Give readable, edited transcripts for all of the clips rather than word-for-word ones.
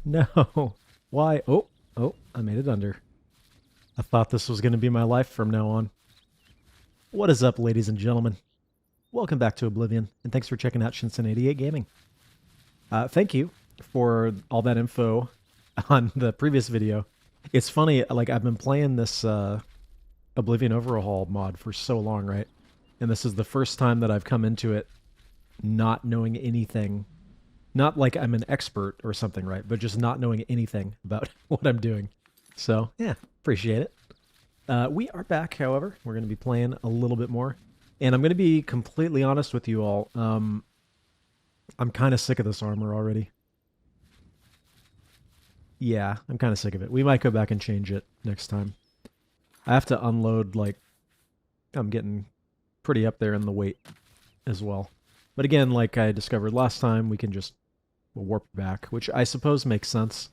No. Why? Oh, oh, I made it under. I thought this was going to be my life from now on. What is up, ladies and gentlemen? Welcome back to Oblivion, and thanks for checking out Shin88 Gaming. Thank you for all that info on the previous video. It's funny, like, I've been playing this Oblivion Overhaul mod for so long, right? And this is the first time that I've come into it not knowing anything. Not like I'm an expert or something, right? But just not knowing anything about what I'm doing. So, yeah, appreciate it. We are back, however. We're going to be playing a little bit more. And I'm going to be completely honest with you all. I'm kind of sick of this armor already. Yeah, I'm kind of sick of it. We might go back and change it next time. I have to unload, like, I'm getting pretty up there in the weight as well. But again, like I discovered last time, we can just warp back, which I suppose makes sense.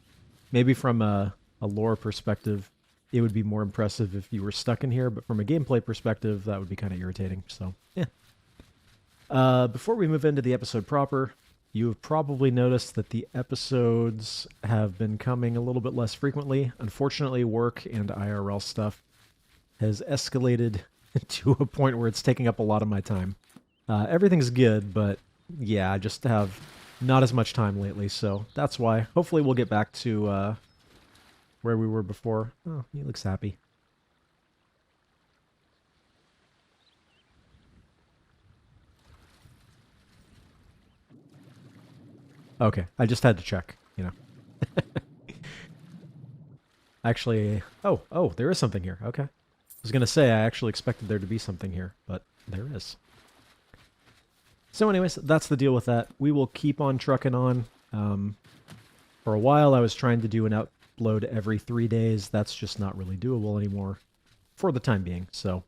Maybe from a lore perspective, it would be more impressive if you were stuck in here, but from a gameplay perspective, that would be kind of irritating. So, yeah. Before we move into the episode proper, you have probably noticed that the episodes have been coming a little bit less frequently. Unfortunately, work and IRL stuff has escalated to a point where it's taking up a lot of my time. Everything's good, but yeah, I just have not as much time lately, so that's why. Hopefully we'll get back to where we were before. Oh, he looks happy. Okay, I just had to check, you know. Actually, oh, there is something here. Okay. I was going to say I actually expected there to be something here, but there is. So anyways, that's the deal with that. We will keep on trucking on. For a while, I was trying to do an upload every 3 days. That's just not really doable anymore for the time being. So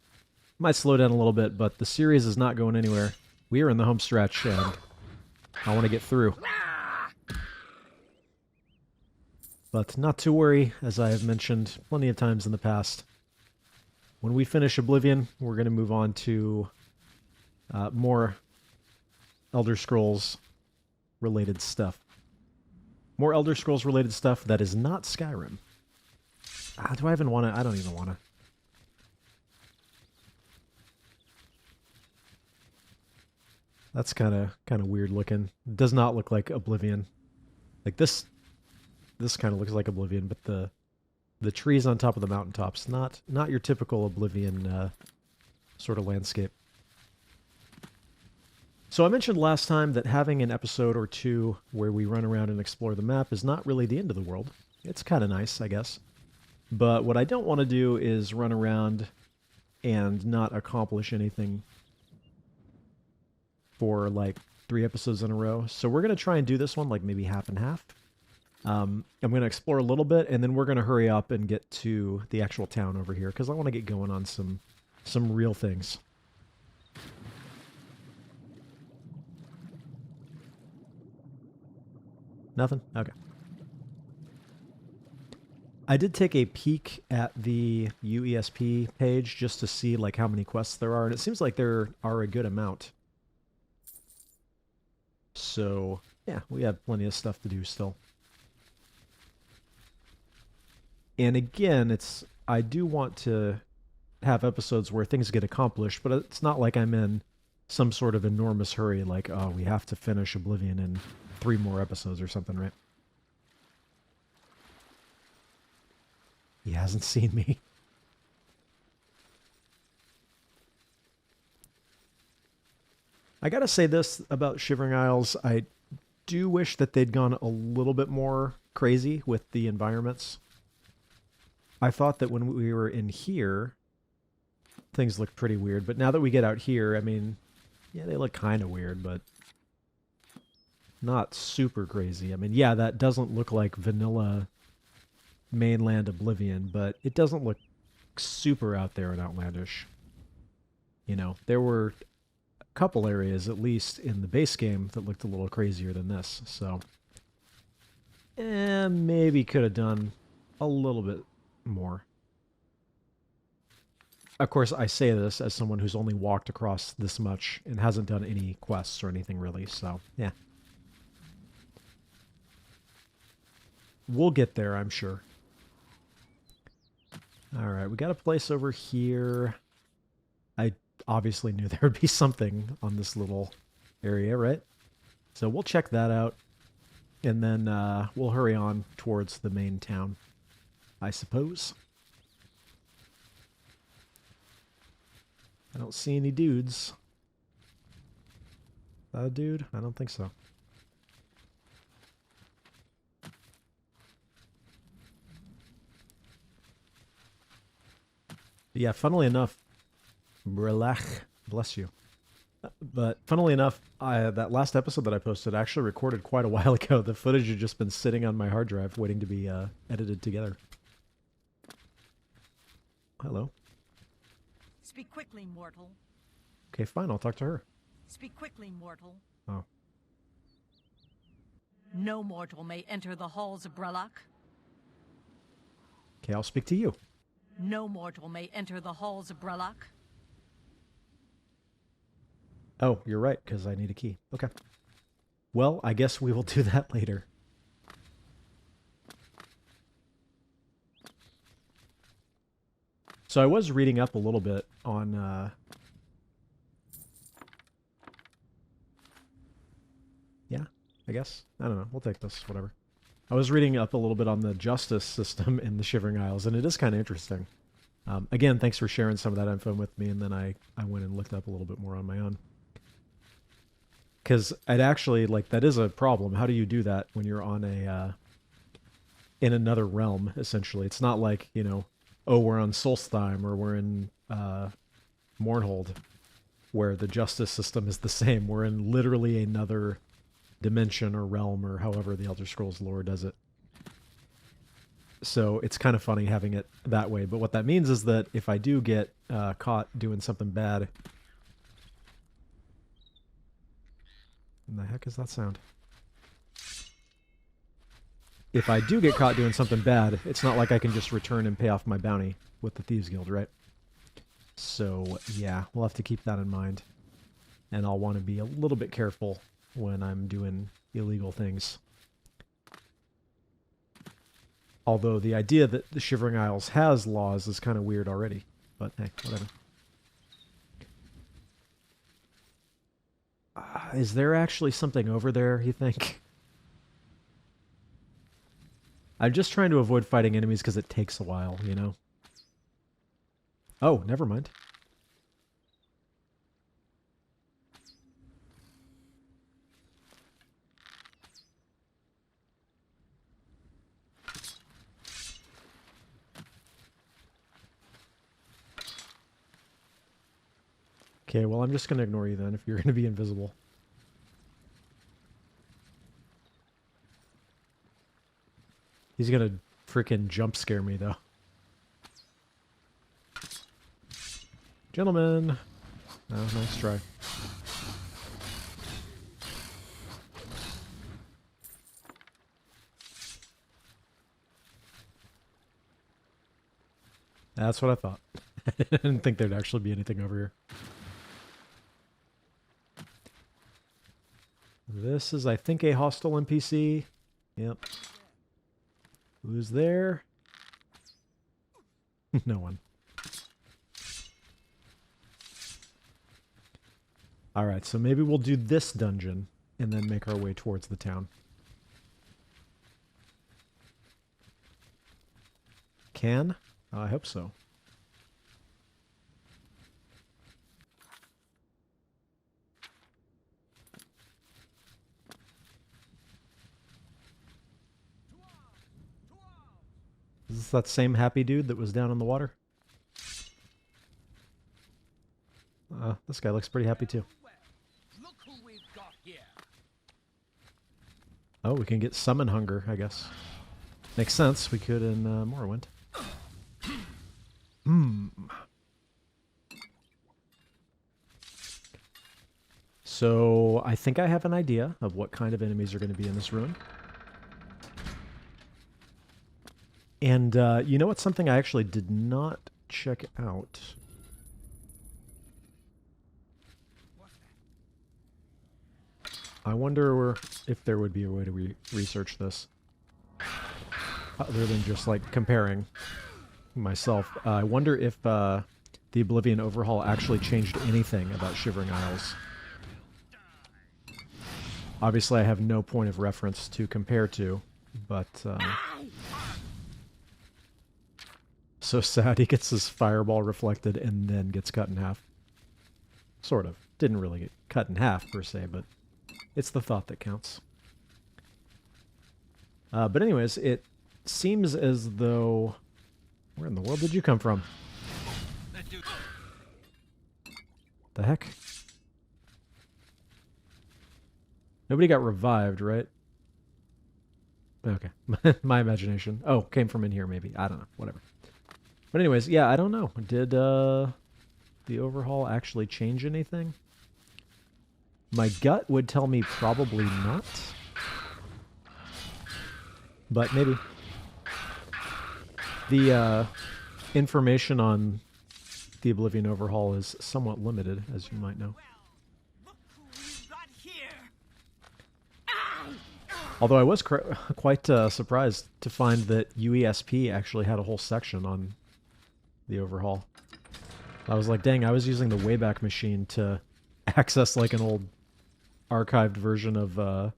might slow down a little bit, but the series is not going anywhere. We are in the home stretch, and I want to get through. But not to worry, as I have mentioned plenty of times in the past. When we finish Oblivion, we're going to move on to more Elder Scrolls related stuff. More Elder Scrolls related stuff that is not Skyrim. Do I even want to? I don't even want to. That's kind of weird looking. It does not look like Oblivion. Like this kind of looks like Oblivion, but the trees on top of the mountaintops, not your typical Oblivion sort of landscape. So I mentioned last time that having an episode or two where we run around and explore the map is not really the end of the world. It's kind of nice, I guess. But what I don't want to do is run around and not accomplish anything for like 3 episodes in a row. So we're going to try and do this one like maybe half and half. I'm going to explore a little bit, and then we're going to hurry up and get to the actual town over here, because I want to get going on some real things. Nothing? Okay. I did take a peek at the UESP page just to see like how many quests there are, and it seems like there are a good amount. So, yeah, we have plenty of stuff to do still. And again, I do want to have episodes where things get accomplished, but it's not like I'm in some sort of enormous hurry, like, oh, we have to finish Oblivion in 3 more episodes or something, right? He hasn't seen me. I gotta say this about Shivering Isles. I do wish that they'd gone a little bit more crazy with the environments. I thought that when we were in here, things looked pretty weird. But now that we get out here, I mean, yeah, they look kind of weird, but not super crazy. I mean, yeah, that doesn't look like vanilla mainland Oblivion, but it doesn't look super out there and outlandish. You know, there were a couple areas, at least in the base game, that looked a little crazier than this. So, maybe could have done a little bit more. Of course, I say this as someone who's only walked across this much and hasn't done any quests or anything really, so yeah. we'll get there, I'm sure. Alright, we got a place over here. I obviously knew there would be something on this little area, right? So we'll check that out, and then we'll hurry on towards the main town, I suppose. I don't see any dudes. That a dude? I don't think so. Yeah, funnily enough, Brelach, bless you. But funnily enough, that last episode that I posted I actually recorded quite a while ago. The footage had just been sitting on my hard drive waiting to be edited together. Hello. Speak quickly, mortal. Okay, fine, I'll talk to her. Speak quickly, mortal. Oh. No mortal may enter the halls of Brelach. Okay, I'll speak to you. No mortal may enter the halls of Brelach. Oh, you're right, because I need a key. Okay. Well, I guess we will do that later. So I was reading up a little bit on... Yeah, I guess. I don't know. We'll take this, whatever. I was reading up a little bit on the justice system in the Shivering Isles, and it is kind of interesting. Again, thanks for sharing some of that info with me, and then I went and looked up a little bit more on my own. Because it actually, like, that is a problem. How do you do that when you're on a, in another realm, essentially? It's not like, you know, oh, we're on Solstheim, or we're in, Mournhold, where the justice system is the same. We're in literally another dimension or realm, or however the Elder Scrolls lore does it. So it's kind of funny having it that way. But what that means is that if I do get caught doing something bad... What the heck is that sound? If I do get caught doing something bad, it's not like I can just return and pay off my bounty with the Thieves Guild, right? So, yeah, we'll have to keep that in mind. And I'll want to be a little bit careful when I'm doing illegal things. Although the idea that the Shivering Isles has laws is kind of weird already. But hey, whatever. Is there actually something over there, you think? I'm just trying to avoid fighting enemies because it takes a while, you know? Oh, never mind. Okay, well, I'm just going to ignore you then if you're going to be invisible. He's going to freaking jump scare me, though. Gentlemen. Oh, nice try. That's what I thought. I didn't think there'd actually be anything over here. This is, I think, a hostile NPC. Yep. Who's there? No one. Alright, so maybe we'll do this dungeon and then make our way towards the town. Can? I hope so. Is this that same happy dude that was down in the water? This guy looks pretty happy too. Oh, we can get summon hunger, I guess. Makes sense. We could in Morrowind. So, I think I have an idea of what kind of enemies are going to be in this room. And you know what's something I actually did not check out? I wonder if there would be a way to research this. other than just like comparing myself. I wonder if the Oblivion Overhaul actually changed anything about Shivering Isles. Obviously, I have no point of reference to compare to, but so sad he gets his fireball reflected and then gets cut in half. Sort of. Didn't really get cut in half, per se, but it's the thought that counts. But anyways, it seems as though... Where in the world did you come from? The heck? Nobody got revived, right? Okay. My imagination. Oh, came from in here, maybe. I don't know. Whatever. But anyways, yeah, I don't know. Did the Overhaul actually change anything? My gut would tell me probably not. But maybe. The information on the Oblivion Overhaul is somewhat limited, as you might know. Although I was quite surprised to find that UESP actually had a whole section on the Overhaul. I was like, dang, I was using the Wayback Machine to access like an old archived version of a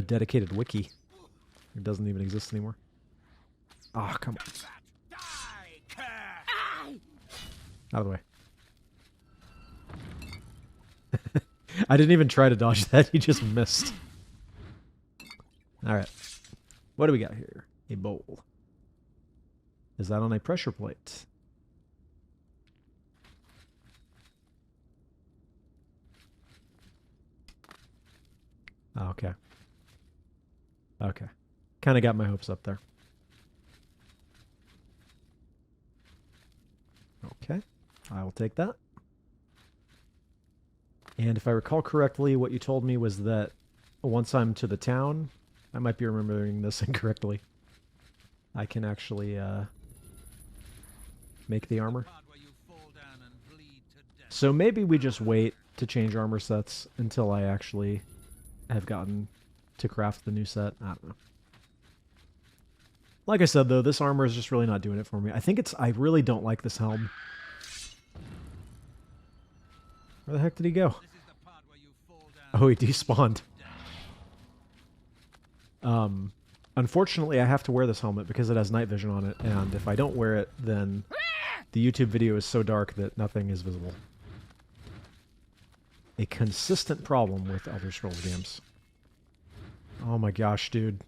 dedicated wiki. It doesn't even exist anymore. Ah, oh, come on. Out of the way. I didn't even try to dodge that, he just missed. Alright. What do we got here? A bowl. Is that on a pressure plate? Okay. Okay. Kind of got my hopes up there. Okay. I will take that. And if I recall correctly, what you told me was that once I'm to the town, I might be remembering this incorrectly, I can actually make the armor. So maybe we just wait to change armor sets until I actually have gotten to craft the new set. I don't know. Like I said, though, this armor is just really not doing it for me. I think it's... I really don't like this helm. Where the heck did he go? Oh, he despawned. Unfortunately, I have to wear this helmet because it has night vision on it, and if I don't wear it, then the YouTube video is so dark that nothing is visible. A consistent problem with Elder Scrolls games. Oh my gosh, dude.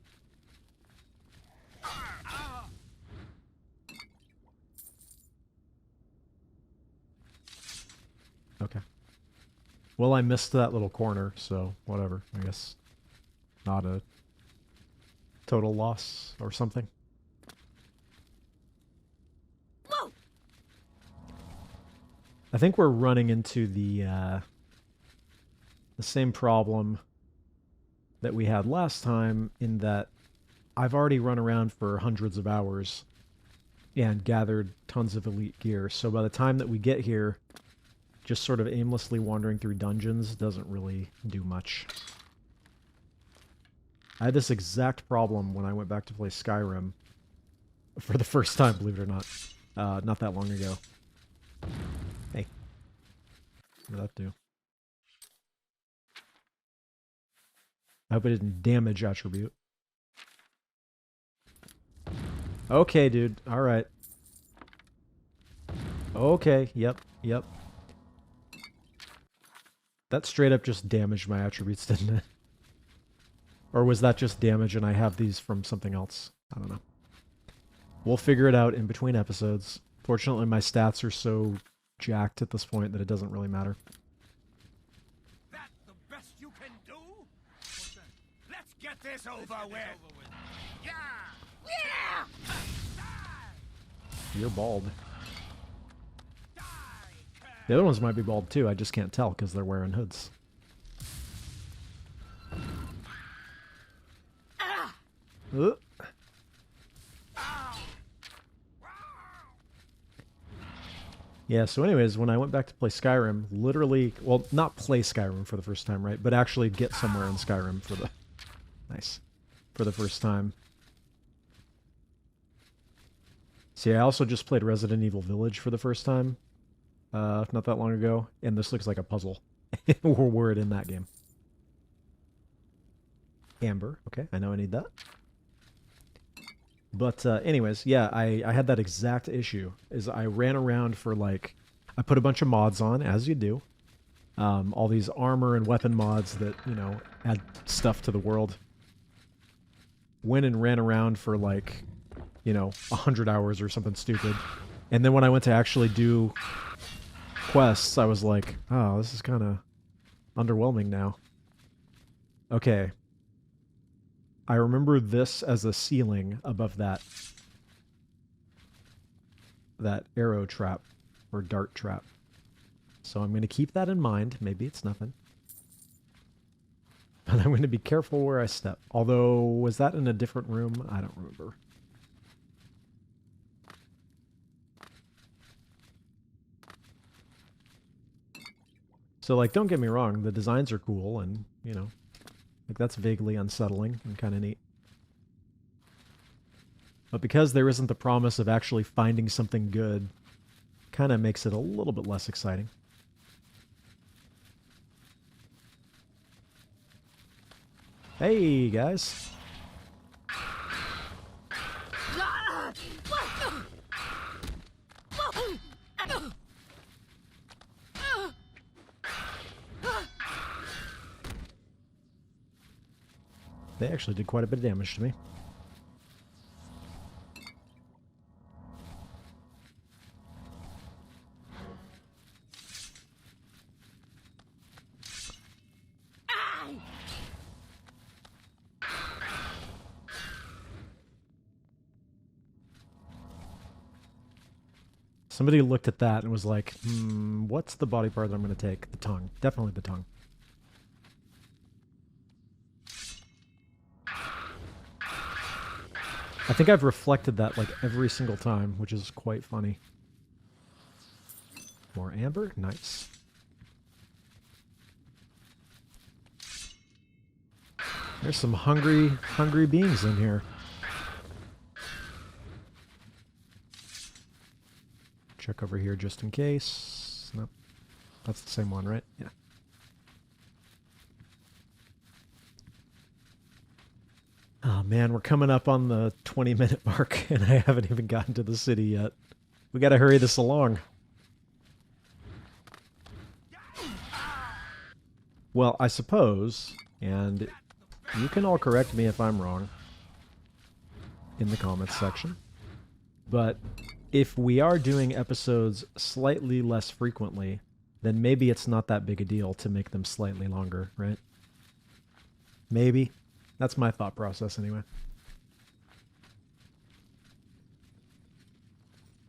Okay. Well, I missed that little corner, so whatever. I guess not a total loss or something. Whoa! I think we're running into the same problem that we had last time, in that I've already run around for hundreds of hours and gathered tons of elite gear. So by the time that we get here, just sort of aimlessly wandering through dungeons doesn't really do much. I had this exact problem when I went back to play Skyrim for the first time, believe it or not. Not that long ago. Hey. What did that do? I hope it didn't damage attribute. Okay, dude. Alright. Okay, yep. That straight up just damaged my attributes, didn't it? Or was that just damage and I have these from something else? I don't know. We'll figure it out in between episodes. Fortunately, my stats are so jacked at this point that it doesn't really matter. That's the best you can do? Let's get this over with. Yeah! Yeah! You're bald. The other ones might be bald too, I just can't tell because they're wearing hoods. Yeah, so anyways, when I went back to play Skyrim, literally, well, not play Skyrim for the first time, right? But actually get somewhere in Skyrim for the... Nice. For the first time. See, I also just played Resident Evil Village for the first time, not that long ago, and this looks like a puzzle. We're in that game. Amber, okay, I know I need that. But anyways, yeah, I had that exact issue. Is I ran around for like, I put a bunch of mods on, as you do. All these armor and weapon mods that, you know, add stuff to the world. Went and ran around for like, you know, 100 hours or something stupid. And then when I went to actually do quests, I was like, oh, this is kind of underwhelming now. Okay. I remember this as a ceiling above that arrow trap or dart trap. So I'm going to keep that in mind. Maybe it's nothing. But I'm going to be careful where I step. Although, was that in a different room? I don't remember. So, like, don't get me wrong. The designs are cool and, you know, like that's vaguely unsettling and kind of neat. But because there isn't the promise of actually finding something good, kind of makes it a little bit less exciting. Hey, guys. They actually did quite a bit of damage to me. Somebody looked at that and was like, what's the body part that I'm going to take? The tongue. Definitely the tongue. I think I've reflected that like every single time, which is quite funny. More amber? Nice. There's some hungry beings in here. Check over here just in case. Nope. That's the same one, right? Yeah. Oh man, we're coming up on the 20-minute mark and I haven't even gotten to the city yet. We gotta hurry this along. Well, I suppose, and you can all correct me if I'm wrong in the comments section, but if we are doing episodes slightly less frequently, then maybe it's not that big a deal to make them slightly longer, right? Maybe. That's my thought process anyway.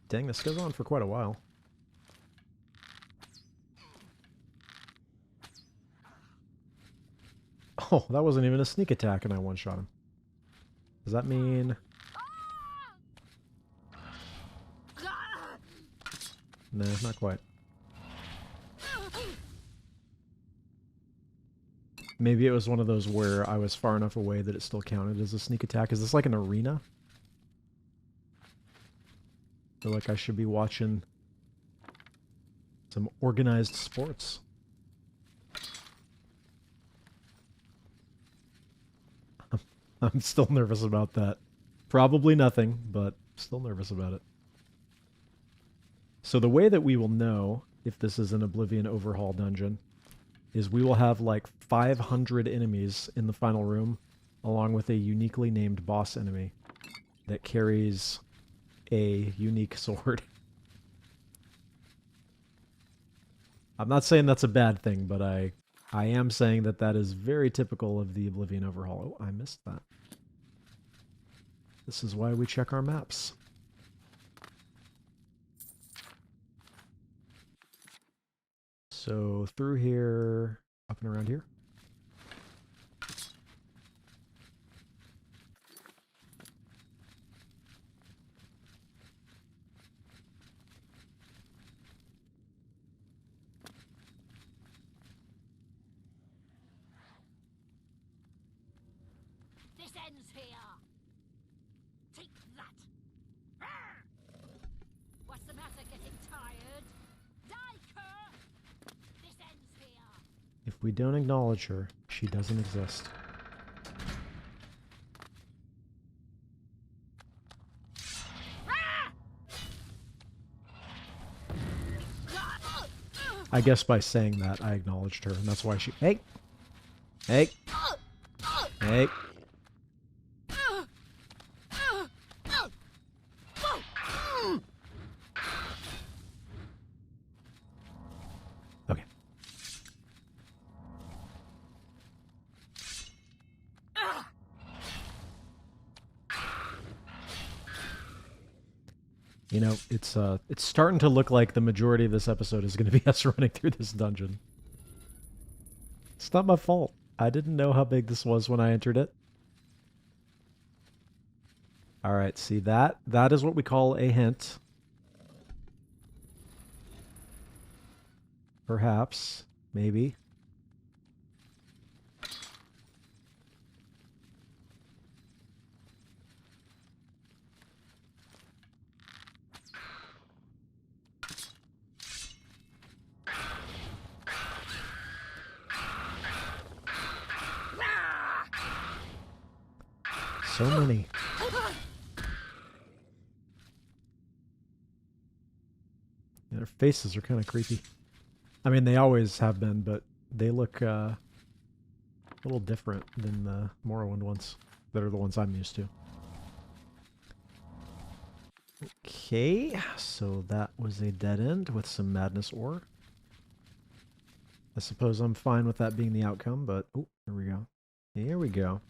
Dang, this goes on for quite a while. Oh, that wasn't even a sneak attack and I one-shot him. Does that mean... Nah, not quite. Maybe it was one of those where I was far enough away that it still counted as a sneak attack. Is this like an arena? I feel like I should be watching some organized sports. I'm still nervous about that. Probably nothing, but still nervous about it. So the way that we will know if this is an Oblivion Overhaul dungeon is we will have like 500 enemies in the final room, along with a uniquely named boss enemy that carries a unique sword. I'm not saying that's a bad thing, but I am saying that that is very typical of the Oblivion Overhaul. Oh, I missed that. This is why we check our maps. So through here, up and around here. This ends here. Take that. If we don't acknowledge her, she doesn't exist. I guess by saying that, I acknowledged her, and that's why she... Hey! Hey! Hey! Okay. You know, it's starting to look like the majority of this episode is going to be us running through this dungeon. It's not my fault. I didn't know how big this was when I entered it. Alright, see that? That is what we call a hint. Perhaps. Maybe. So many. Yeah, their faces are kind of creepy. I mean, they always have been, but they look a little different than the Morrowind ones that are the ones I'm used to. Okay, so that was a dead end with some madness ore. I suppose I'm fine with that being the outcome, but... Oh, here we go. Here we go.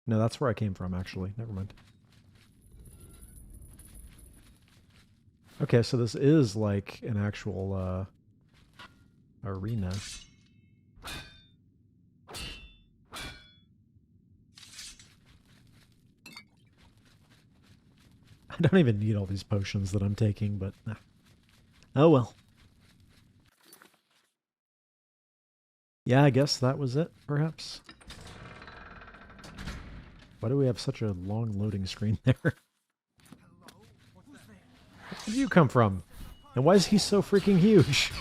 No, that's where I came from, actually. Never mind. Okay, so this is like an actual arena. I don't even need all these potions that I'm taking, but... Oh well. Yeah, I guess that was it, perhaps. Why do we have such a long loading screen there? Where did you come from? And why is he so freaking huge?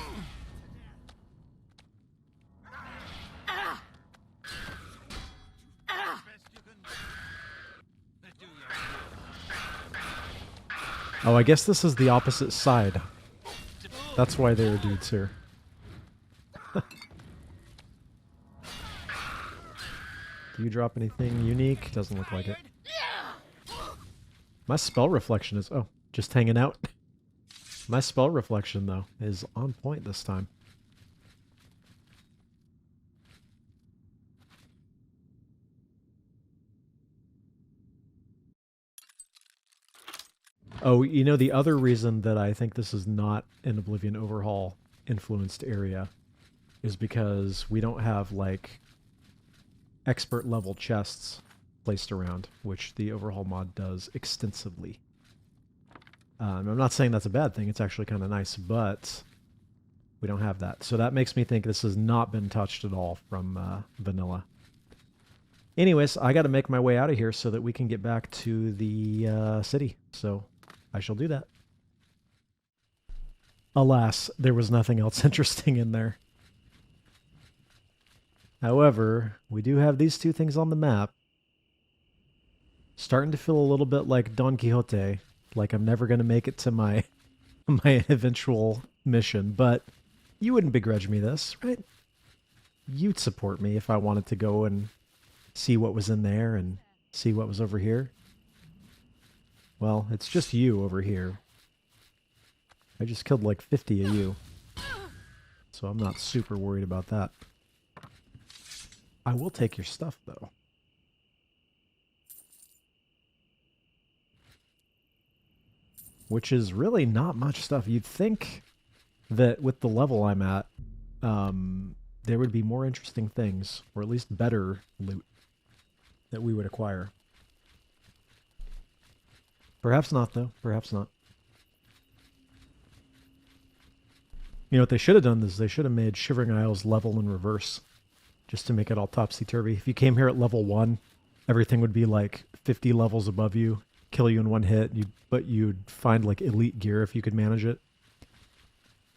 Oh, I guess this is the opposite side. That's why there are dudes here. Do you drop anything unique? Doesn't look like it. My spell reflection is... Oh, just hanging out. My spell reflection, though, is on point this time. Oh, you know, the other reason that I think this is not an Oblivion Overhaul influenced area is because we don't have, like, expert level chests placed around, which the Overhaul mod does extensively. I'm not saying that's a bad thing, it's actually kind of nice, but we don't have that. So that makes me think this has not been touched at all from vanilla. Anyways, I got to make my way out of here so that we can get back to the city, so I shall do that. Alas, there was nothing else interesting in there. However, we do have these two things on the map. Starting to feel a little bit like Don Quixote, like I'm never going to make it to my eventual mission, but you wouldn't begrudge me this, right? You'd support me if I wanted to go and see what was in there and see what was over here. Well, it's just you over here. I just killed like 50 of you, so I'm not super worried about that. I will take your stuff, though. Which is really not much stuff. You'd think that with the level I'm at, there would be more interesting things, or at least better loot, that we would acquire. Perhaps not, though. Perhaps not. You know, what they should have done is they should have made Shivering Isles level in reverse, just to make it all topsy-turvy. If you came here at level 1, everything would be like 50 levels above you, kill you in one hit, but you'd find like elite gear if you could manage it.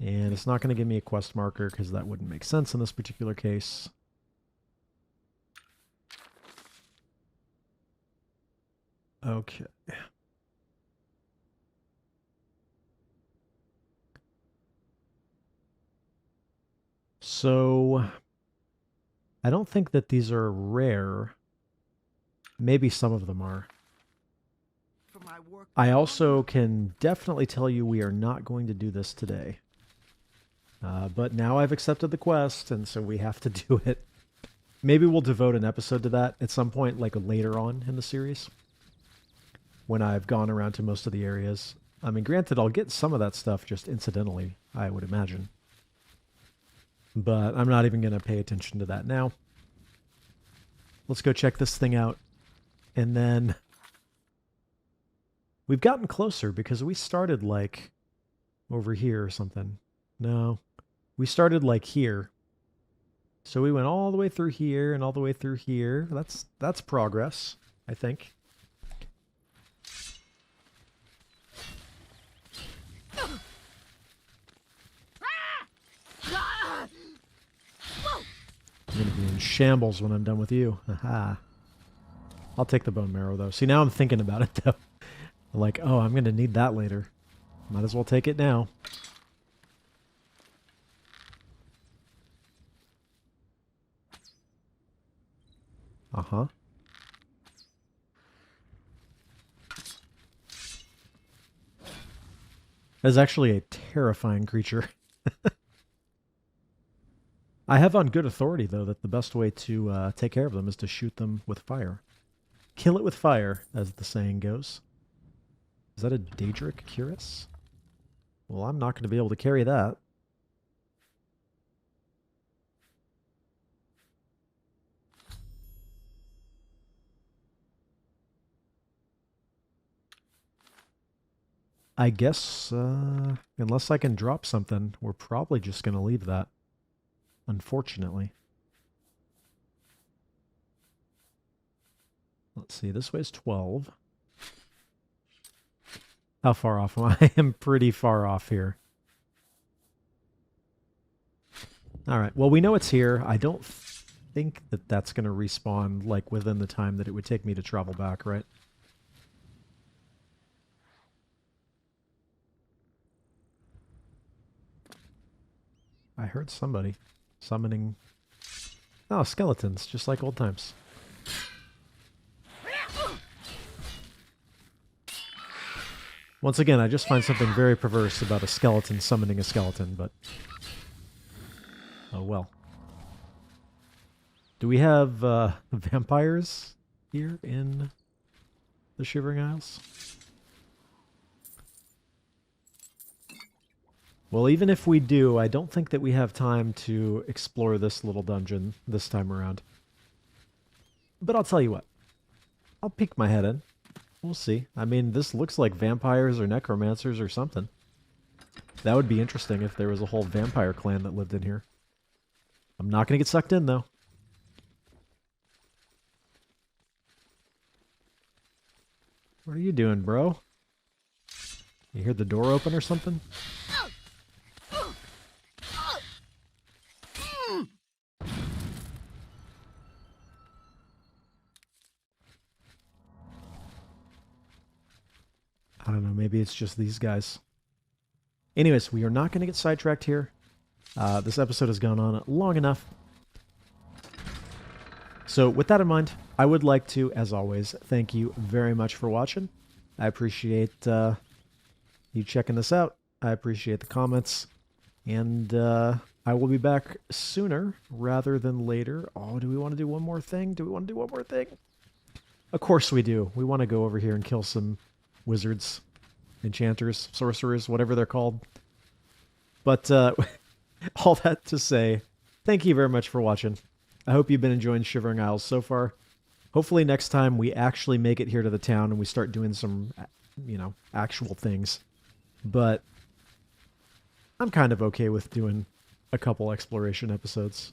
And it's not going to give me a quest marker because that wouldn't make sense in this particular case. Okay. So, I don't think that these are rare. Maybe some of them are. For my work. I also can definitely tell you we are not going to do this today. But now I've accepted the quest, and so we have to do it. Maybe we'll devote an episode to that at some point, like later on in the series, when I've gone around to most of the areas. I mean, granted, I'll get some of that stuff just incidentally, I would imagine. But I'm not even going to pay attention to that now. Let's go check this thing out. And then we've gotten closer because we started like over here or something. No, we started like here. So we went all the way through here and all the way through here. That's progress, I think. I'm going to be in shambles when I'm done with you. Aha. I'll take the bone marrow, though. See, now I'm thinking about it, though. Like, oh, I'm going to need that later. Might as well take it now. Uh-huh. That's actually a terrifying creature. I have on good authority, though, that the best way to take care of them is to shoot them with fire. Kill it with fire, as the saying goes. Is that a Daedric Cuirass? Well, I'm not going to be able to carry that. I guess, unless I can drop something, we're probably just going to leave that. Unfortunately. Let's see, this way's 12. How far off am I? I am pretty far off here. Alright, well, we know it's here. I don't think that that's going to respawn, like, within the time that it would take me to travel back, right? I heard somebody summoning... Oh, skeletons, just like old times. Once again, I just find something very perverse about a skeleton summoning a skeleton, but... Oh well. Do we have vampires here in the Shivering Isles? Well, even if we do, I don't think that we have time to explore this little dungeon this time around. But I'll tell you what. I'll peek my head in. We'll see. I mean, this looks like vampires or necromancers or something. That would be interesting if there was a whole vampire clan that lived in here. I'm not going to get sucked in, though. What are you doing, bro? You hear the door open or something? I don't know, maybe it's just these guys. Anyways, we are not going to get sidetracked here. This episode has gone on long enough. So with that in mind, I would like to, as always, thank you very much for watching. I appreciate you checking this out. I appreciate the comments. And I will be back sooner rather than later. Oh, do we want to do one more thing? Do we want to do one more thing? Of course we do. We want to go over here and kill some wizards, enchanters, sorcerers, whatever they're called. But all that to say, thank you very much for watching. I hope you've been enjoying Shivering Isles so far. Hopefully next time we actually make it here to the town and we start doing some, you know, actual things. But I'm kind of okay with doing a couple exploration episodes.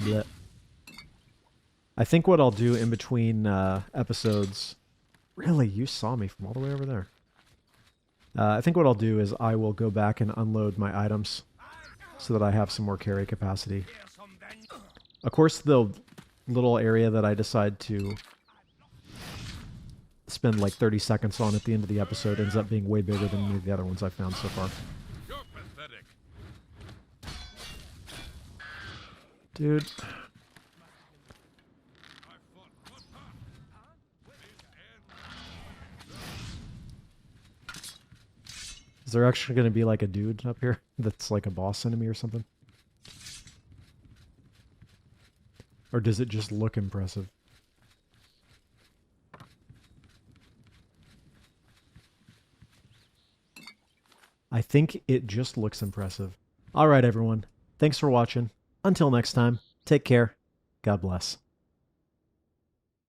Blech. I think what I'll do in between episodes Really? You saw me from all the way over there. I think what I'll do is I will go back and unload my items so that I have some more carry capacity. Of course, the little area that I decide to spend like 30 seconds on at the end of the episode ends up being way bigger than any of the other ones I've found so far. You're pathetic. Dude. Is there actually going to be like a dude up here that's like a boss enemy or something? Or does it just look impressive? I think it just looks impressive. Alright everyone, thanks for watching. Until next time, take care. God bless.